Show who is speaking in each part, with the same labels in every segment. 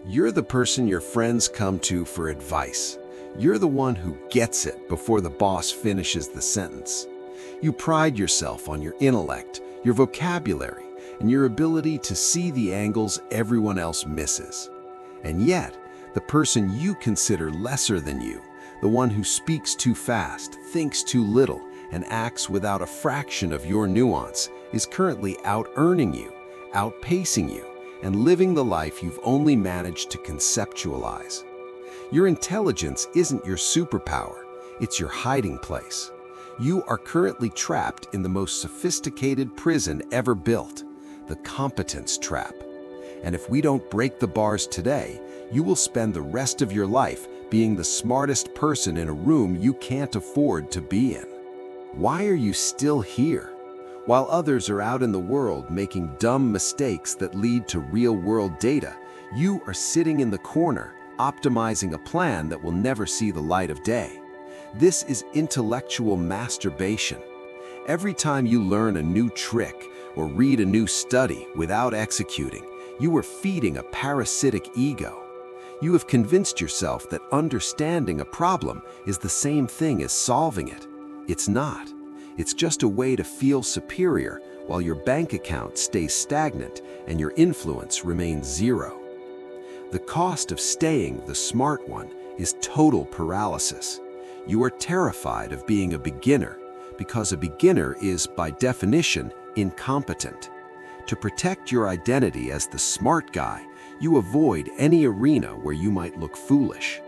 Speaker 1: You're the person your friends come to for advice. You're the one who gets it before the boss finishes the sentence. You pride yourself on your intellect, your vocabulary, and your ability to see the angles everyone else misses. And yet, the person you consider lesser than you, the one who speaks too fast, thinks too little, and acts without a fraction of your nuance, is currently out-earning you, outpacing you, and living the life you've only managed to conceptualize. Your intelligence isn't your superpower, it's your hiding place. You are currently trapped in the most sophisticated prison ever built, the competence trap. And if we don't break the bars today, you will spend the rest of your life being the smartest person in a room you can't afford to be in. Why are you still here? While others are out in the world making dumb mistakes that lead to real-world data, you are sitting in the corner, optimizing a plan that will never see the light of day. This is intellectual masturbation. Every time you learn a new trick or read a new study without executing, you are feeding a parasitic ego. You have convinced yourself that understanding a problem is the same thing as solving it. It's not. It's just a way to feel superior while your bank account stays stagnant and your influence remains zero. The cost of staying the smart one is total paralysis. You are terrified of being a beginner because a beginner is, by definition, incompetent. To protect your identity as the smart guy, you avoid any arena where you might look foolish.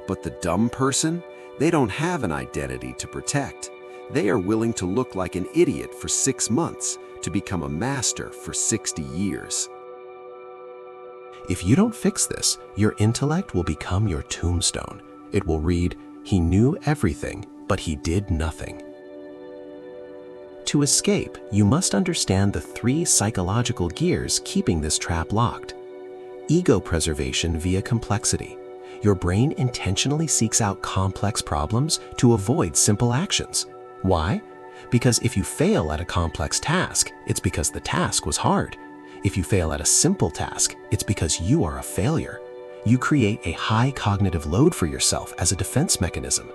Speaker 1: But the dumb person, they don't have an identity to protect. They are willing to look like an idiot for 6 months to become a master for 60 years.
Speaker 2: If you don't fix this, your intellect will become your tombstone. It will read, "He knew everything, but he did nothing." To escape, you must understand the 3 psychological gears keeping this trap locked. Ego preservation via complexity. Your brain intentionally seeks out complex problems to avoid simple actions. Why? Because if you fail at a complex task, it's because the task was hard. If you fail at a simple task, it's because you are a failure. You create a high cognitive load for yourself as a defense mechanism.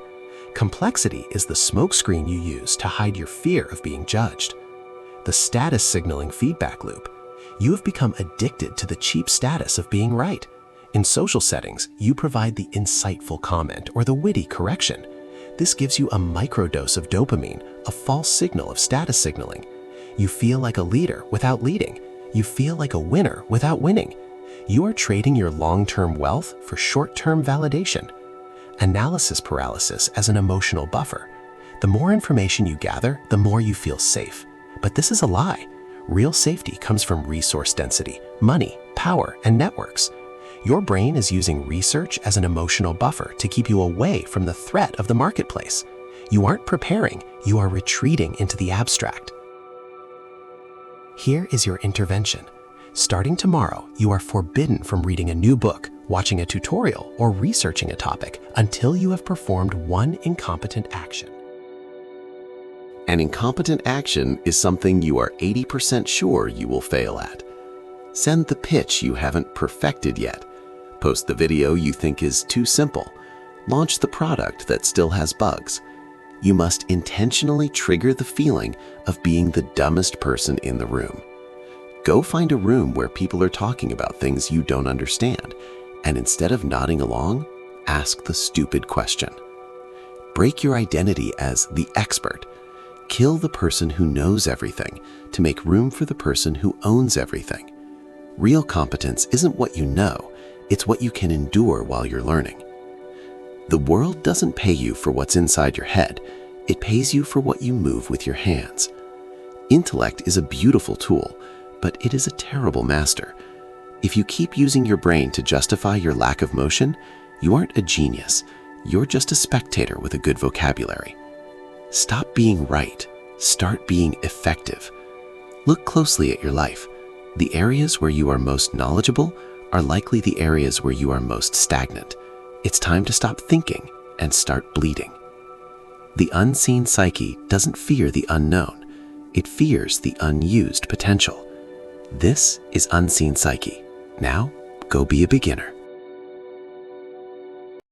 Speaker 2: Complexity is the smokescreen you use to hide your fear of being judged. The status signaling feedback loop. You have become addicted to the cheap status of being right. In social settings, you provide the insightful comment or the witty correction. This gives you a microdose of dopamine, a false signal of status signaling. You feel like a leader without leading. You feel like a winner without winning. You are trading your long-term wealth for short-term validation. Analysis paralysis as an emotional buffer. The more information you gather, the more you feel safe. But this is a lie. Real safety comes from resource density, money, power, and networks. Your brain is using research as an emotional buffer to keep you away from the threat of the marketplace. You aren't preparing, you are retreating into the abstract. Here is your intervention. Starting tomorrow, you are forbidden from reading a new book, watching a tutorial, or researching a topic until you have performed one incompetent action.
Speaker 1: An incompetent action is something you are 80% sure you will fail at. Send the pitch you haven't perfected yet. Post the video you think is too simple. Launch the product that still has bugs. You must intentionally trigger the feeling of being the dumbest person in the room. Go find a room where people are talking about things you don't understand, and instead of nodding along, ask the stupid question. Break your identity as the expert. Kill the person who knows everything to make room for the person who owns everything. Real competence isn't what you know, it's what you can endure while you're learning. The world doesn't pay you for what's inside your head, it pays you for what you move with your hands. Intellect is a beautiful tool, but it is a terrible master. If you keep using your brain to justify your lack of motion, you aren't a genius, you're just a spectator with a good vocabulary. Stop being right, start being effective. Look closely at your life. The areas where you are most knowledgeable are likely the areas where you are most stagnant. It's time to stop thinking and start bleeding. The unseen psyche doesn't fear the unknown. It fears the unused potential. This is Unseen Psyche. Now, go be a beginner.